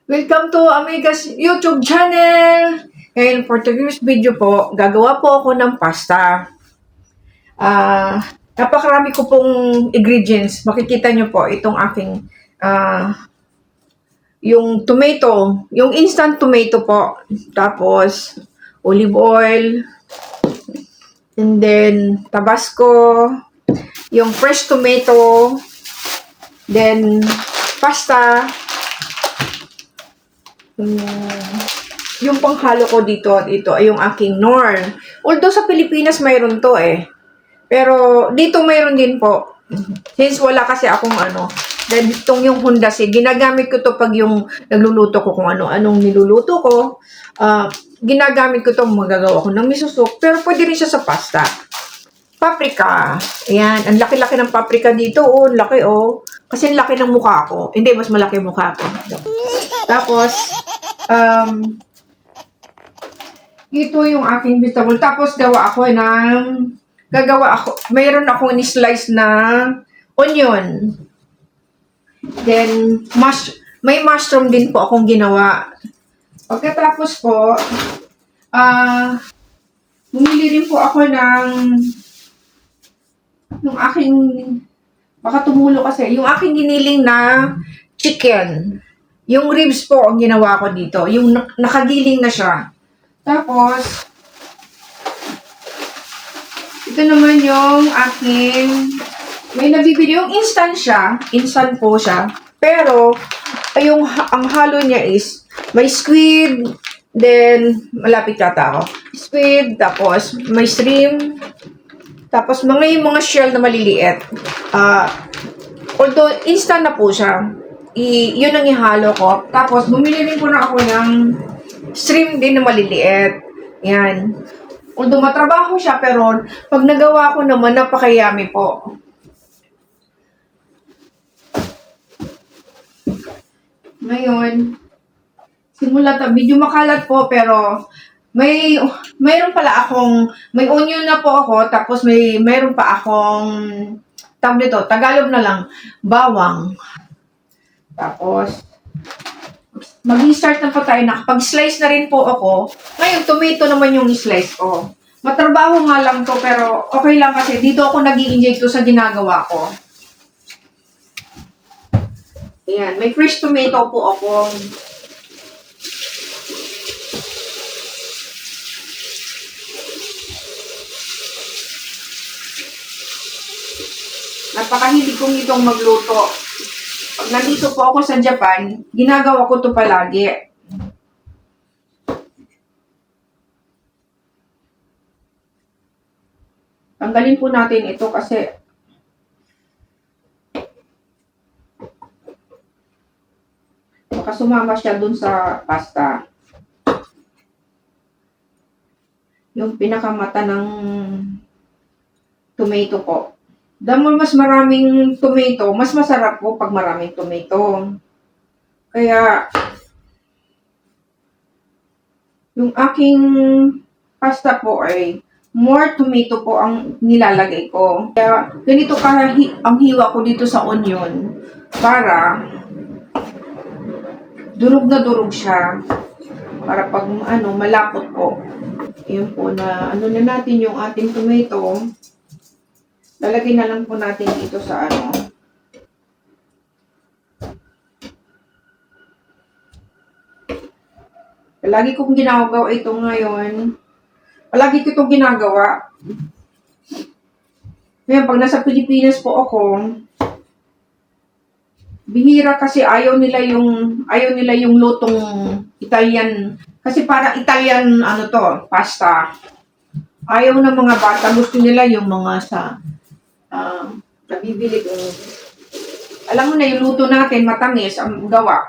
Welcome to Amiga's YouTube channel! Ngayon, for today's video po, gagawa po ako ng pasta. Napakarami ko pong ingredients. Makikita nyo po itong aking yung tomato, yung instant tomato po. Tapos, olive oil, and then Tabasco, yung fresh tomato, then pasta, yung panghalo ko dito ay yung aking Knorr. Although sa Pilipinas mayroon to pero dito mayroon din po. Since wala kasi akong dahil itong yung Honda ginagamit ko to pag yung nagluluto ko kung anong niluluto ko. Ginagamit ko to, magagawa ko ng miso soup, pero pwede rin siya sa pasta. Paprika. Ayan, ang laki-laki ng paprika dito. Laki Kasi ang laki ng mukha ko. Hindi, mas malaki yung mukha ko. Tapos, ito yung aking vegetable. Tapos, mayroon akong ni-slice na onion. Then, may mushroom din po akong ginawa. Pagkatapos po, bumili rin po ako baka tumulo kasi, yung aking giniling na chicken. Yung ribs po ang ginawa ko dito. Yung nakagiling na siya. Tapos, ito naman yung aking, may nabibili. Yung instant siya. Instant po siya. Pero, ang halo niya is, may squid, then, malapit yata ako. Squid, tapos, may shrimp, tapos, mga shell na maliliit. Although, instant na po siya. Yun ang ihalo ko. Tapos, bumili rin po na ako ng shrimp din na maliliit. Yan. Although, matrabaho siya, pero pag nagawa ko naman, napakayami po. Ngayon, medyo makalat po, pero mayroon pala may onion na po ako, tapos mayroon pa akong, tawag nito, Tagalog na lang, bawang. Tapos, mag-start na po tayo. Nakapag-slice na rin po ako. Ngayon, tomato naman yung slice ko. Matrabaho nga lang to, pero okay lang kasi dito ako nag-i-enjoy to sa ginagawa ko. Ayan, may fresh tomato po ako. Napakahilig kong itong magluto. Pag nandito po ako sa Japan, ginagawa ko to palagi. Tanggalin po natin ito kasi baka sumama siya dun sa pasta. Yung pinakamata ng tomato ko. Dahil mas maraming tomato, mas masarap po pag maraming tomato. Kaya, yung aking pasta po ay more tomato po ang nilalagay ko. Kaya, ganito ang hiwa ko dito sa onion para durog na durog siya. Para pag malapot po. Yun po na na natin yung ating tomato. Lalagay na lang po natin dito sa Palagi kong ginagawa ito ngayon. Palagi ko itong ginagawa. Ngayon, pag nasa Pilipinas po ako, bihira kasi ayaw nila yung lutong Italian. Kasi para Italian, pasta. Ayaw ng mga bata. Gusto nila yung mga nabibili ko. Alam mo na, yung luto natin, matamis ang gawa.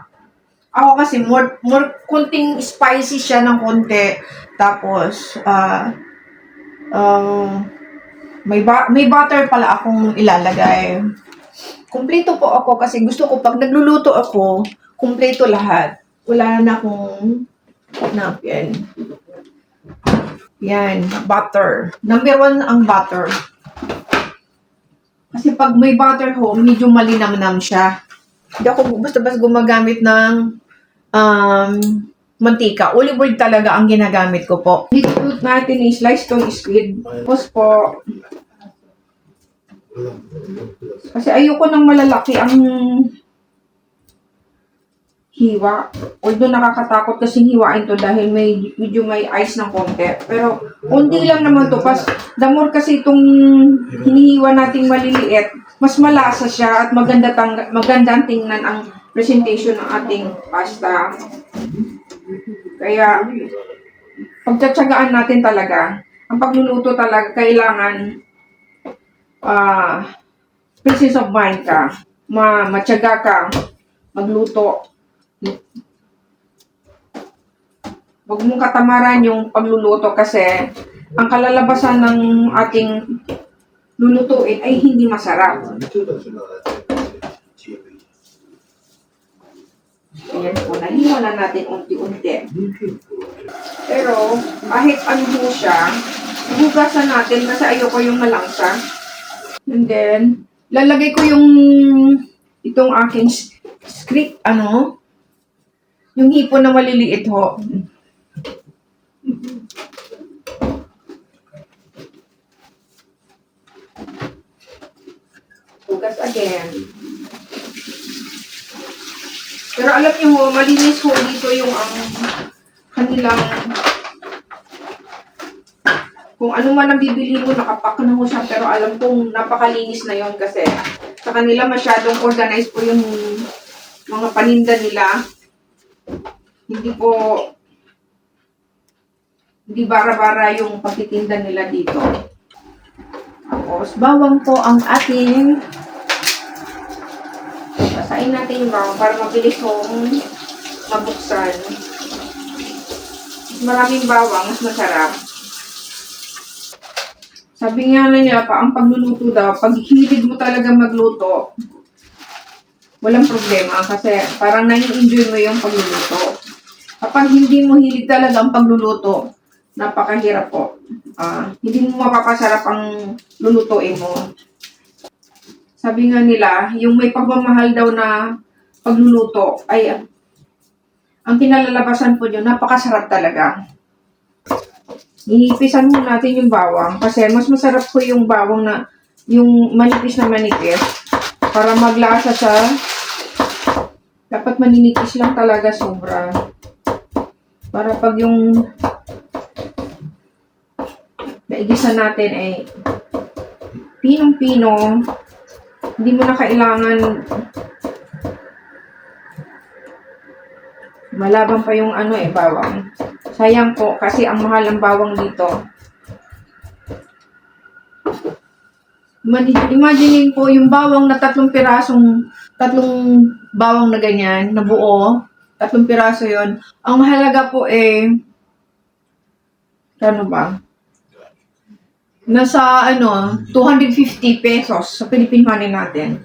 Ako kasi, more kunting spicy siya ng konti. Tapos, may butter pala akong ilalagay. Kumpleto po ako kasi gusto ko, pag nagluluto ako, kumpleto lahat. Wala na akong napyan. Yan, butter. Number 1 ang butter. Kasi pag may butter ho, medyo malinamnam siya. Hindi ako basta-basta gumagamit ng um, mantika. Olive oil talaga ang ginagamit ko po. Dito natin i-slice tong squid. Tapos po, kasi ayoko ng malalaki ang hiwa. Although nakakatakot kasing hiwain to dahil medyo may ice ng konti. Pero konti lang naman to. The more kasi itong hinihiwa nating maliliit, mas malasa siya at maganda tingnan ang presentation ng ating pasta. Kaya pagtsatsagaan natin talaga. Ang pagluluto talaga kailangan peace of mind ka. Matyaga ka magluto. Huwag mong katamaran yung pagluluto kasi ang kalalabasan ng ating lulutuin ay hindi masarap. Ayan po, nahiwa na natin unti-unti. Pero kahit ano po siya, hugasan natin kasi ayoko yung malangsa. And then, lalagay ko yung itong aking yung hipon na maliliit ho. Hugas again. Pero alam niyo ho, malinis ho dito yung ang kanilang kung ano man ang bibili mo, nakapack na ho siya. Pero alam kong napakalinis na yon kasi sa kanila masyadong organized po yung mga paninda nila. Hindi bara-bara yung pagtitinda nila dito. Tapos, bawang po ang ating basahin natin yung bawang para mabilis hong mabuksan. Maraming bawang, mas masarap. Sabi nga na nila pa, ang pagluluto daw, pag hilig mo talaga magluto, walang problema kasi parang nai-enjoy mo yung pagluluto. Kapag hindi mo hilig talaga ang pagluluto, napakahirap po. Hindi mo mapapasarap ang lulutuin mo. Sabi nga nila, yung may pagmamahal daw na pagluluto ay ang kinalalabasan po yun, napakasarap talaga. Inipisan mo natin yung bawang kasi mas masarap po yung bawang na yung manipis na manipis para maglasa siya. Dapat maninipis lang talaga sobra. Para pag yung naigisa natin ay pinong-pino, hindi mo na kailangan malabang pa yung bawang. Sayang po kasi ang mahal ng bawang dito. Imagine po yung bawang na tatlong bawang na ganyan, na buo, 3 piraso yon. Ang mahalaga po ano ba? Nasa 250 pesos sa Philippine money natin.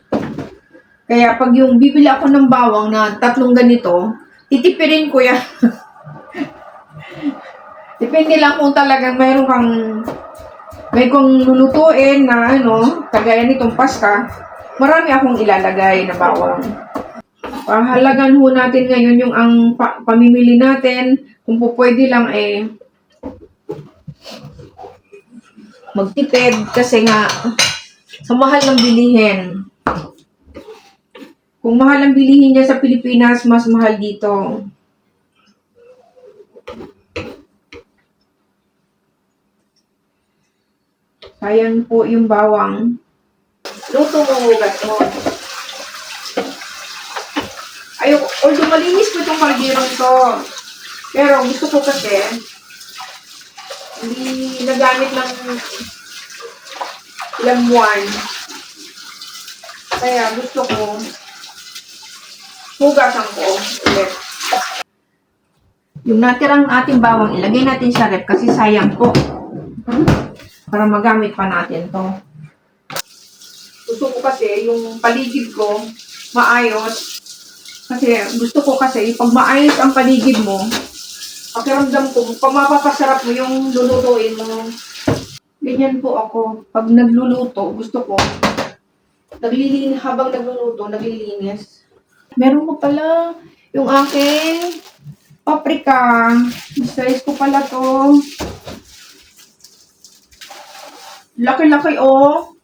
Kaya pag yung bibili ako ng bawang na 3 ganito, titipirin ko yan. Depende lang kung talagang may kung lulutuin na kagaya nitong pasta, marami akong ilalagay na bawang. Pahalagan ho natin ngayon yung ang pamimili natin, kung po pwede lang magtipid kasi nga sa mahal ng bilihin. Kung mahal ang bilihin niya sa Pilipinas, mas mahal dito. Sayang po yung bawang. Luto mo hugas mo. Although malinis ko itong kaldirong to. Pero gusto ko kasi hindi nagamit ng ilang buwan. Kaya gusto ko hugasan ko ulit. Yung natirang ating bawang, ilagay natin sa ref kasi sayang po. Para magamit pa natin to. Gusto ko kasi yung paligid ko maayos. Kasi gusto ko kasi pag maayos ang paligid mo, pakiramdam ko, pag mapapasarap mo yung lulutuin mo. Ganyan po ako. Pag nagluluto, gusto ko, habang nagluluto, naglilinis. Meron ko pala yung aking paprika. Slice ko pala to. Laki-laki, oh.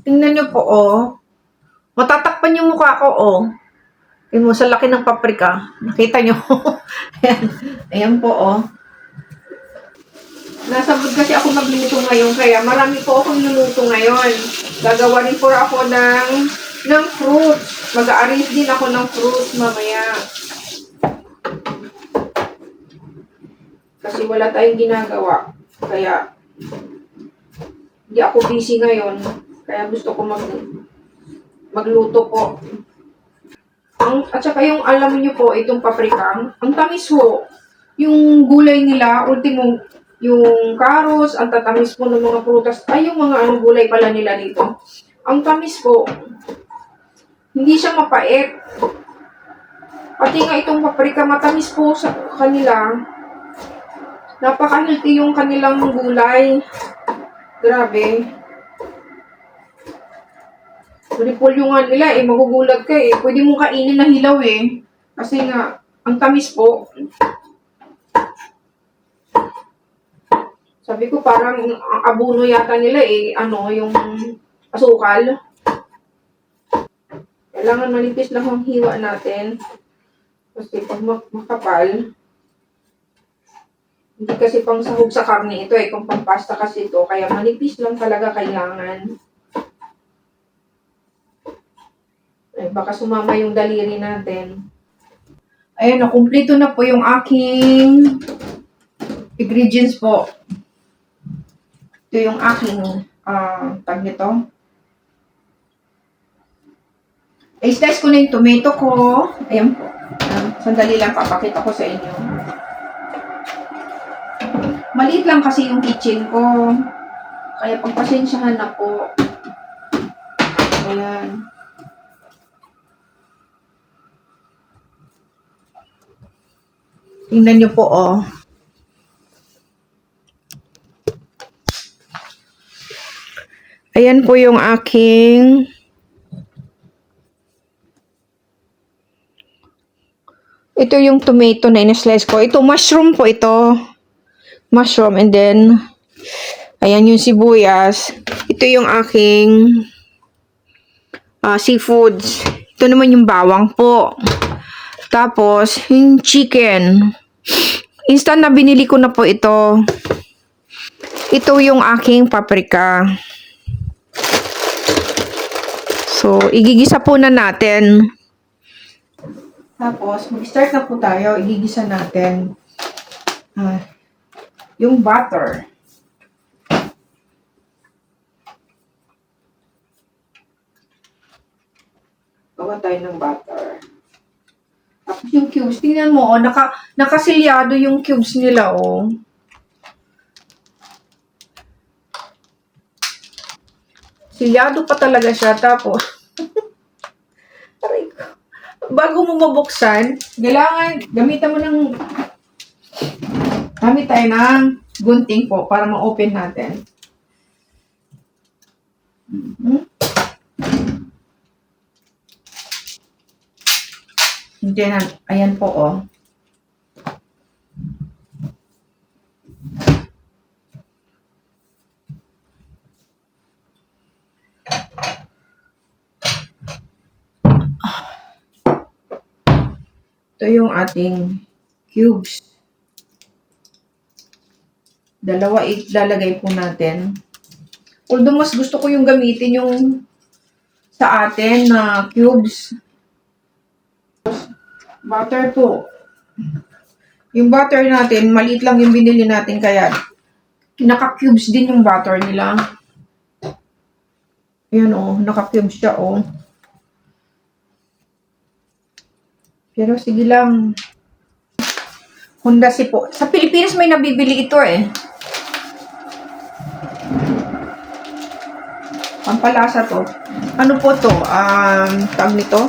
Tingnan nyo po, oh. Matatakpan yung mukha ko, oh. Tingnan mo, sa laki ng paprika. Nakita nyo? Ayan. Ayan po, oh. Nasabot kasi ako magluto ngayon, kaya marami po akong luluto ngayon. Gagawa rin po ako ng fruits. Mag-a-arrange din ako ng fruits mamaya. Kasi wala tayong ginagawa. Kaya, hindi ako busy ngayon. Kaya gusto ko magluto po. At saka yung alam niyo po, itong paprika, ang tamis po. Yung gulay nila, ultimo, yung carrots, ang tatamis po ng mga prutas, ay yung mga gulay pala nila dito. Ang tamis po. Hindi siya mapait. Pati nga itong paprika, matamis po sa kanila. Napaka-healthy yung kanilang gulay. Grabe. Repolyo nga nila eh, magugulat ka eh. Pwede mong kainin na hilaw eh. Kasi nga, ang tamis po. Sabi ko parang ang abono yata nila eh, yung asukal. Kailangan manipis lang ang hiwa natin. Kasi pag makapal, hindi kasi pang sahog sa karne ito eh, kung pang pasta kasi ito, kaya manipis lang talaga kailangan. Ay, baka sumama yung daliri natin. Ayan, nakumpleto na po yung aking ingredients po. Ito yung aking, tag nito. I-slice ko na yung tomato ko. Ayan po. Sandali lang, papakita ko sa inyo. Maliit lang kasi yung kitchen ko. Kaya pagpasensyahan na po. Ayan. Tingnan nyo po, oh. Ayan po yung aking ito yung tomato na in-slice ko. Ito, mushroom po ito. Mushroom. And then, ayan yung sibuyas. Ito yung aking seafoods. Ito naman yung bawang po. Tapos, yung chicken. Instant na binili ko na po ito. Ito yung aking paprika. So, igigisa po na natin. Tapos, mag-start na po tayo. Igigisa natin yung butter. Gawa tayo ng butter. Tapos yung cubes, tingnan mo, oh, nakasilyado yung cubes nila, oh. Silyado pa talaga siya. Tapos, aray ko. Bago mo mabuksan, kailangan gamitan mo gamit tayo ng gunting po para ma-open natin. Then, ayan po, oh. Ito yung ating cubes. Dalawa ilalagay po natin. Although mas gusto ko yung gamitin yung sa atin na cubes. Butter po. Yung butter natin, maliit lang yung binili natin kaya naka-cubes din yung butter nila. Ayan, oh, naka-cubes siya, oh. Pero sige lang. Honda si po. Sa Pilipinas may nabibili ito eh. Pampalasa to. Ano po to? Tag nito.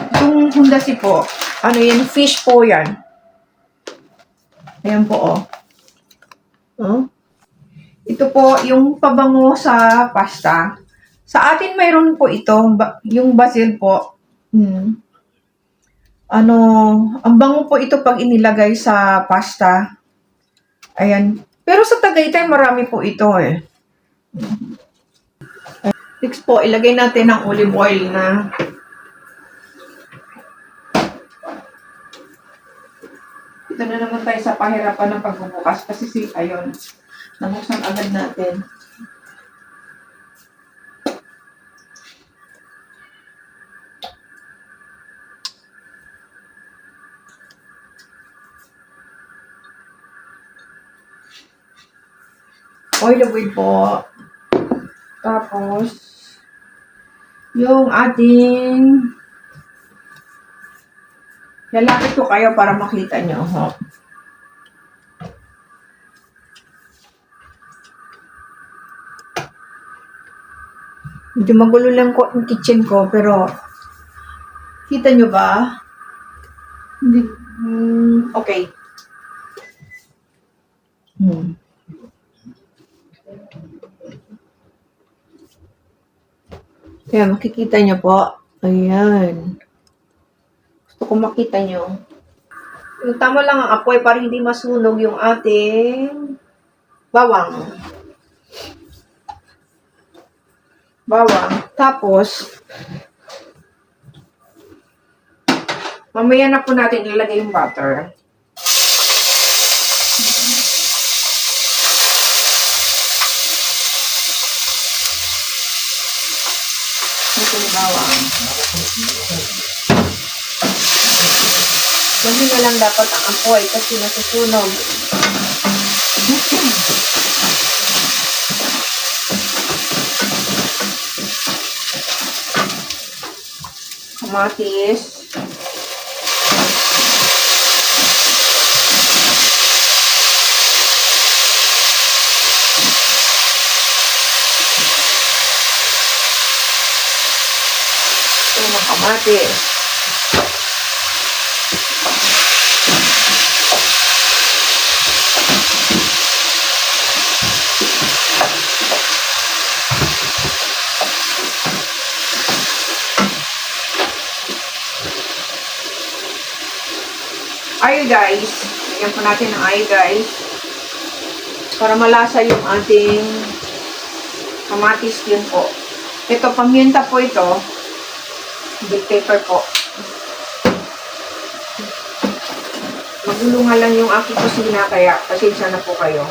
Itong Honda si po. Ano yan? Fish po yan. Ayan po, oh. Oh. Ito po yung pabango sa pasta. Sa atin mayroon po ito. Yung basil po. Ano, ang bango po ito pag inilagay sa pasta. Ayan. Pero sa Tagaytay, marami po ito eh. Next po, ilagay natin ang olive oil na. Ito na naman tayo sa pahirapan ng pagbubukas kasi ayun, nabuksan agad natin. Olive oil po. Tapos, yung ating lalapit ko kayo para makita nyo. Ho. Medyo magulo lang ko yung kitchen ko, pero kita nyo ba? Hindi, okay. Kaya makikita nyo po. Ayan. Gusto ko makita nyo. Yung tama lang ang apoy para hindi masunog yung ating bawang. Tapos, mamaya na po natin ilagay yung butter. Ito yung bawang. Hindi na lang dapat ang apoy kasi nasusunog. Kamatis. Ito na kamatis. Ayo guys, lagyan po natin ng ayo guys para malasa yung ating kamatis din po. Ito, paminta po ito. Big pepper po. Magulo nga lang yung aking kusina kaya pasensya na po kayo.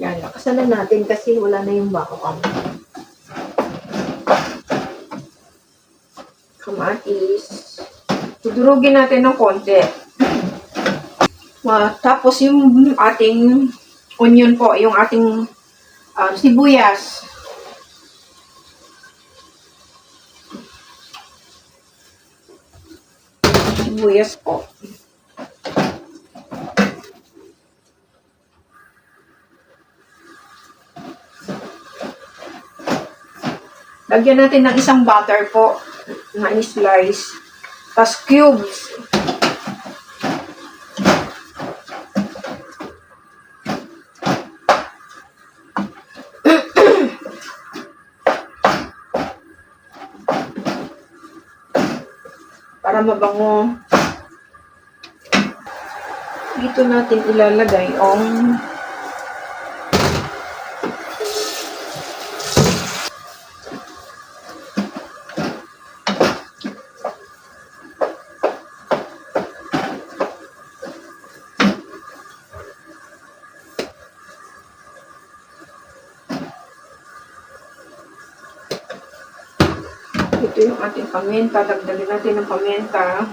Yan, lakasan na natin kasi wala na yung bakang. Kamatis. Tudurugin natin ng konti. Tapos yung ating onion po, yung ating sibuyas. Sibuyas po. Lagyan natin ng isang butter po na i-slice. Tapos cubes. Para mabango. Dito natin ilalagay ang ito yung ating paminta. Dagdagan natin ng paminta.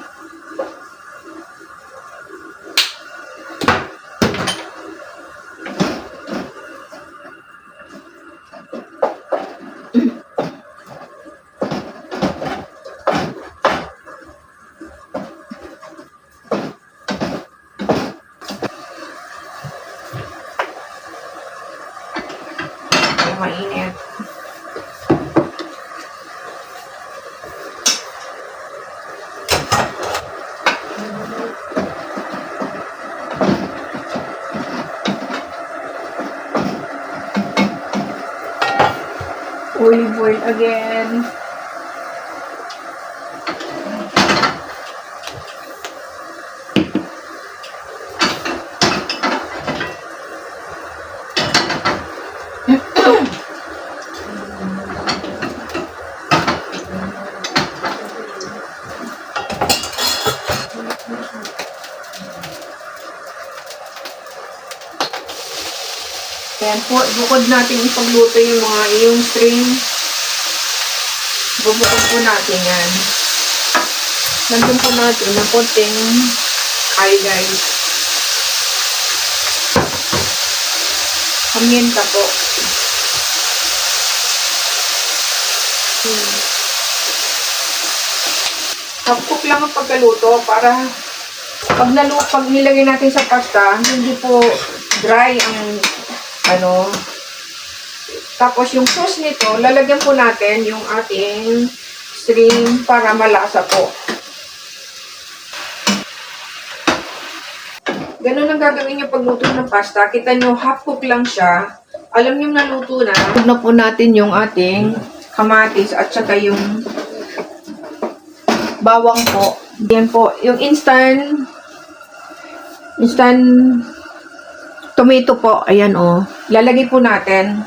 Mainit. again. Ayan po, bukod natin ipagluto yung string. Bubukod po natin yan. Nandun po natin ng konting guys. Paminta po. Half-cook lang ang pagkaluto para pag nilagay natin sa pasta, hindi po dry ang Tapos yung sauce nito, lalagyan po natin yung ating string para malasa po. Ganun ang gagawin niyo pagluto ng pasta. Kita nyo, half-cook lang siya. Alam niyo naluto na. Huwag na po natin yung ating kamatis at saka yung bawang po. Yan po, yung instant tomato po. Ayan o. Lalagay po natin.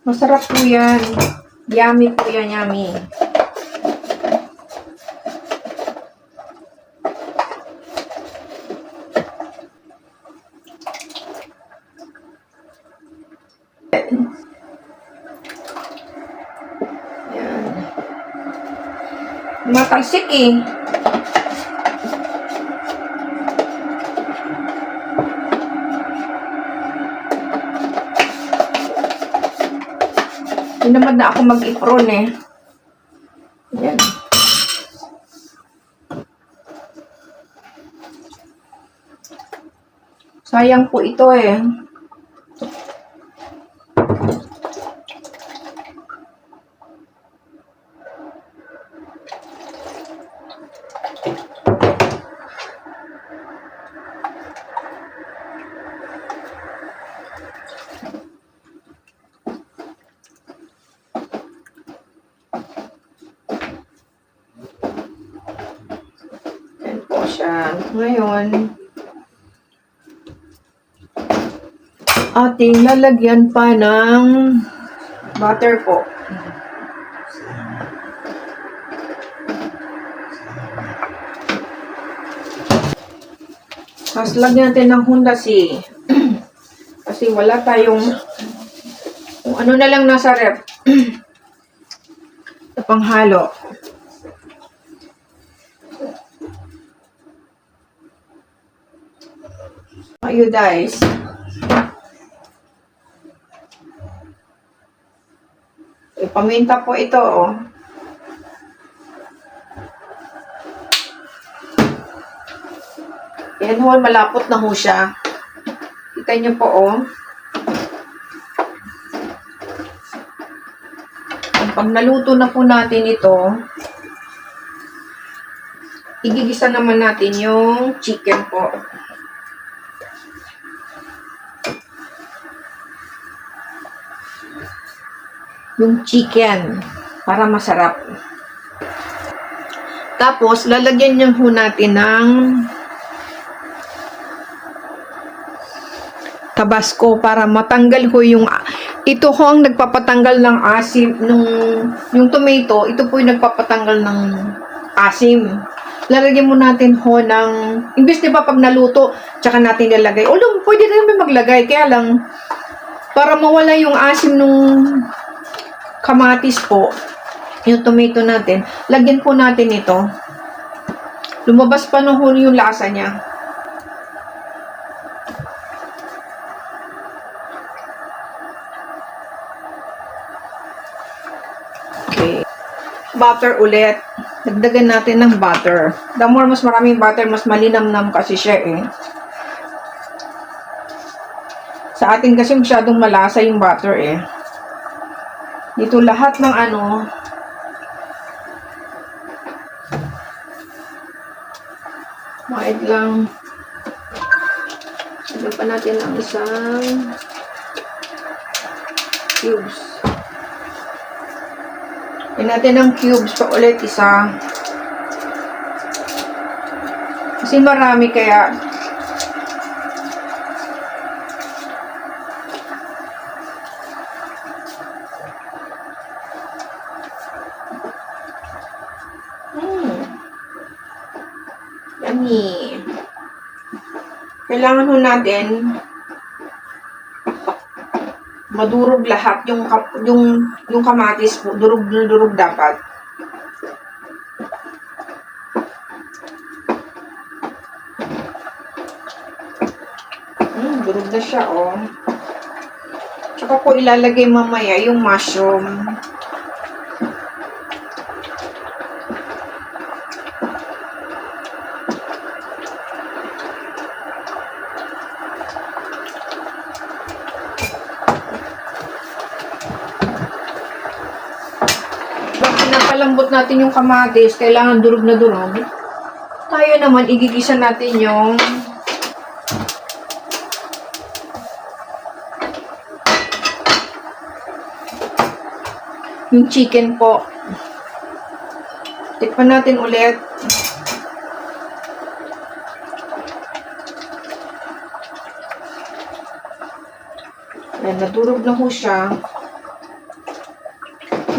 Masarap po yan. Yummy po yan, yummy. Yan. Matalsik eh. Tinamad na ako mag-ipron eh. Yan. Sayang po ito eh. Siya. Ngayon, ating lalagyan pa ng butter po. Tapos lagyan natin ng Honda C. Kasi wala tayong kung ano na lang nasa ref. Sa panghalo. Ayun guys. Paminta po ito oh. Yan ho, malapot na ho siya. Kita nyo po oh. Pag naluto na po natin ito, igigisa naman natin yung chicken po. Yung chicken para masarap. Tapos, lalagyan nyo ho natin ng Tabasco para matanggal ho yung ito ho ang nagpapatanggal ng asim yung tomato, ito po yung nagpapatanggal ng asim. Lalagyan mo natin ho ng imbes diba pag naluto, tsaka natin ilalagay. Although, pwede na naman maglagay, kaya lang para mawala yung asim nung kamatis po, yung tomato natin, lagyan po natin ito. Lumabas pa na yung lasa niya. Okay. Butter ulit. Dagdagan natin ng butter. The more mas maraming butter, mas malinamnam kasi siya eh. Sa atin kasi masyadong malasa yung butter eh. Dito lahat ng mahit lang. Ito pa natin ang isang cubes. Lagyan natin ng cubes pa ulit isa. Kasi marami kaya yummy. Kailangan ho natin madurog lahat yung kamatis po, durog na durog dapat. Durog na siya, oh. Tsaka po ilalagay mamaya yung mushroom. Pinapalambot natin yung kamatis, kailangan durog na durog. Tayo naman, igigisa natin yung chicken po. Tikpan natin ulit. Ayan, nadurog na po siya.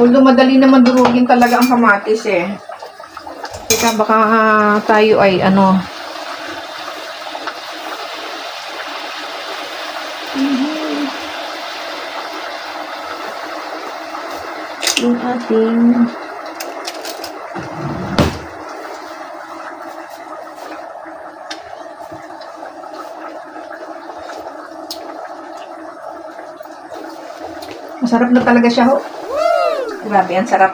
Although madali naman durugin talaga ang kamatis eh. Teka, baka tayo ay yung ating masarap na talaga siya ho. Grabe, ang sarap.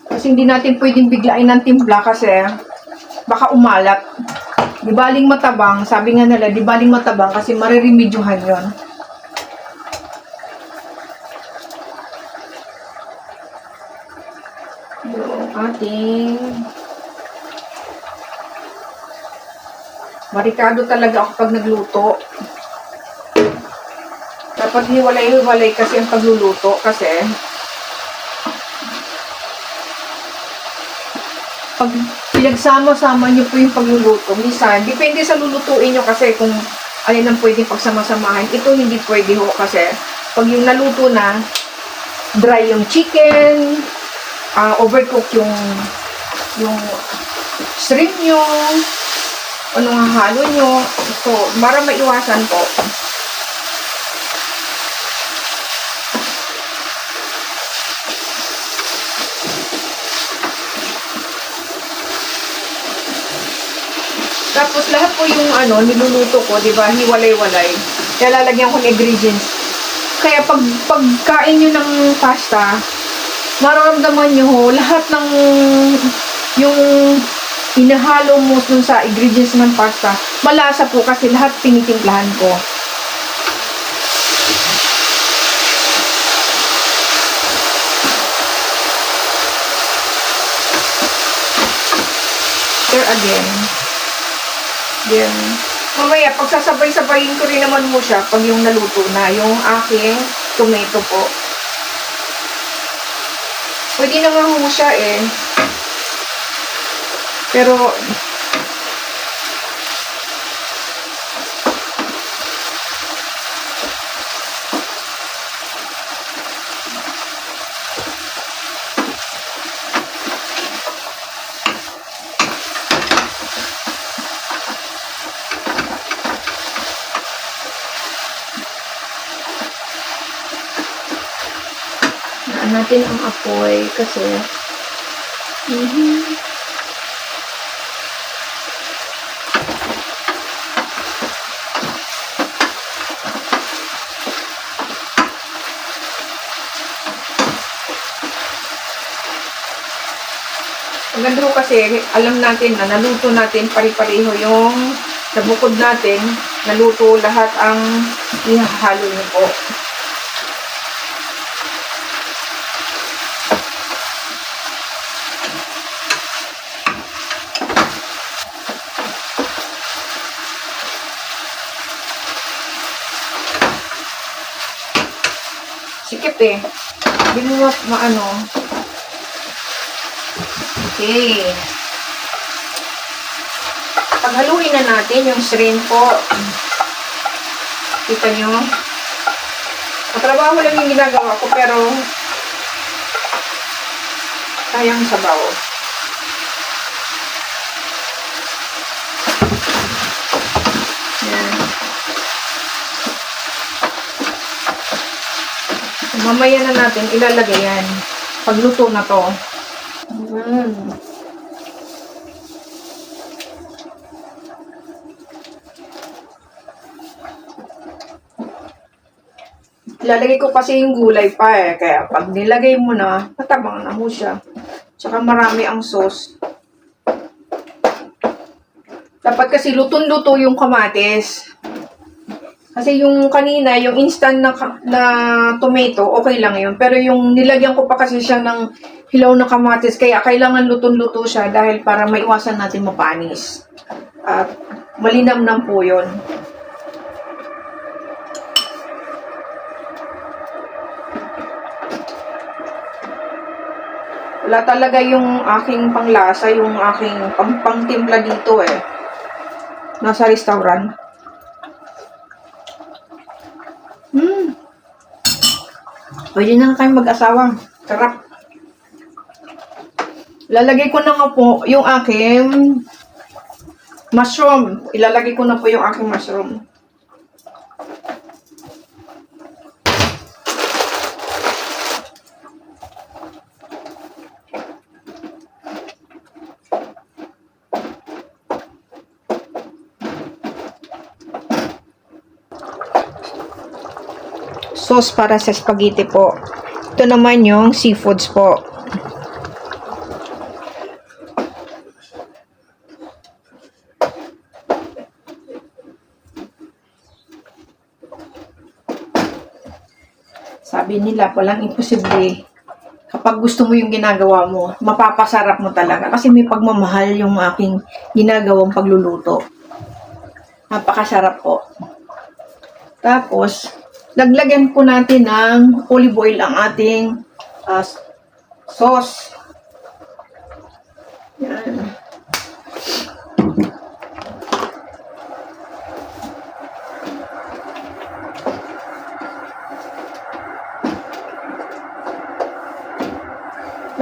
Kasi hindi natin pwedeng biglain ng timpla kasi baka umalat. Di baling matabang, sabi nga nila, di baling matabang kasi mariremedyohan yon. Yung ating marikado talaga ako pag nagluto. Dapat hiwalay-hiwalay kasi ang pagluluto kasi pag pinagsama-sama nyo po yung pagluluto, minsan, depende sa lulutuin nyo kasi kung alin ang pwedeng pagsama-samahin. Ito hindi pwede ho kasi pag yung naluto na, dry yung chicken, overcook yung shrimp nyo, anong halo nyo. So, para maiwasan po, tapos lahat po yung niluluto ko, 'di ba? Hiwalay-walay. Kaya lalagyan ko ng ingredients. Kaya pagkain niyo ng pasta, mararamdaman niyo ho lahat ng yung inahalo mo dun sa ingredients ng pasta. Malasa po kasi lahat tinitimplahan ko. There again. Then, mamaya, pagsasabay-sabayin ko rin naman mo siya pag yung naluto na, yung aking tomato po. Pwede naman mo siya eh. Pero, natin ang apoy kasi maganda ho kasi alam natin na naluto natin pari-pareho yung sa bukod natin naluto lahat ang ihahalo niyo po. masikip eh. Hindi mo maano. Okay. Paghaluin na natin yung shrimp po. Kita nyo? Matrabaho lang yung ginagawa ko pero sayang sabaw. Yan. Mamaya na natin ilalagay yan. Pagluto na to. Ilalagay ko kasi yung gulay pa eh. Kaya pag nilagay mo na, matabang na mo siya. Tsaka marami ang sauce. Dapat kasi lutong-luto yung kamatis. Kasi yung kanina, yung instant na tomato, okay lang yun. Pero yung nilagyan ko pa kasi siya ng hilaw na kamatis. Kaya kailangan lutong-luto siya dahil para maiwasan natin mapanis. At malinamnam po yun. Wala talaga yung aking panglasa, yung aking pangtimpla dito eh. Nasa restaurant. Pwede na kayo mag-asawa. Sarap. Ilalagay ko na nga po yung aking mushroom. Ilalagay ko na po yung aking mushroom. Sauce para sa spaghetti po. Ito naman yung seafoods po. Sabi nila, walang imposible. Kapag gusto mo yung ginagawa mo, mapapasarap mo talaga. Kasi may pagmamahal yung aking ginagawang pagluluto. Napakasarap po. Tapos, laglagan po natin ng olive oil ang ating sauce. Yan.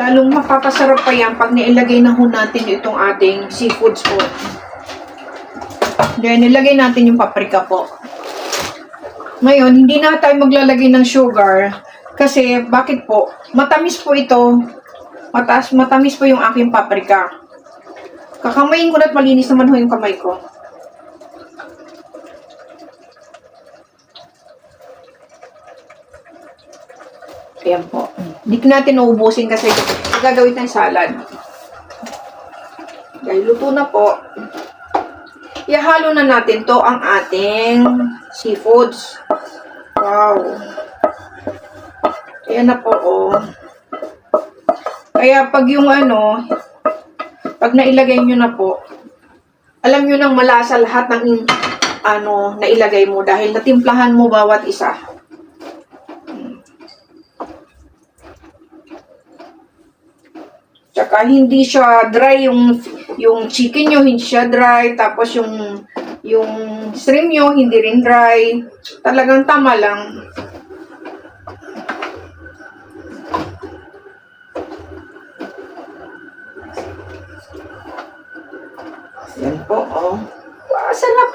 Lalong mapapasarap pa yan pag nailagay na ho natin itong ating seafoods po. Then, nilagay natin yung paprika po. Ngayon, hindi na tayo maglalagay ng sugar kasi bakit po? Matamis po ito. Matamis po yung aking paprika. Kakamayin ko na at malinis naman ho yung kamay ko. Ayan po. Hindi natin uubusin kasi gagawin ng salad. Dahil luto na po. Ihalo na natin to ang ating seafoods. Wow. Ayan na po, oh. Kaya pag yung pag nailagay nyo na po, alam nyo nang malasa lahat ng nailagay mo dahil natimplahan mo bawat isa. Tsaka hindi siya dry yung chicken nyo, hindi siya dry. Tapos yung shrimp nyo, hindi rin dry. Talagang tama lang. Yan po, oh. Wow, sarap.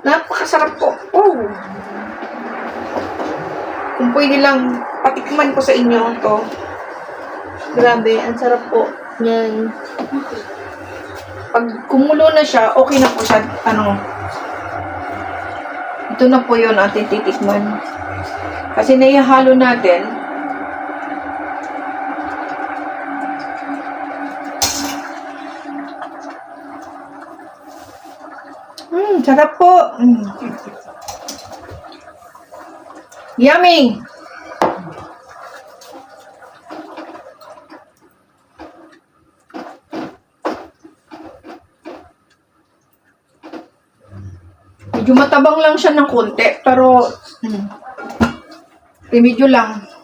Napakasarap po. Oh. Kung pwede lang, patikman ko sa inyo to. Grabe, ang sarap po. Yan. Pag kumulo na siya, okay na po siya. Ito na po yun ating titikman. Kasi naihalo natin. Sarap po. Yummy! Medyo matabang lang siya ng konti, pero Remedyo lang.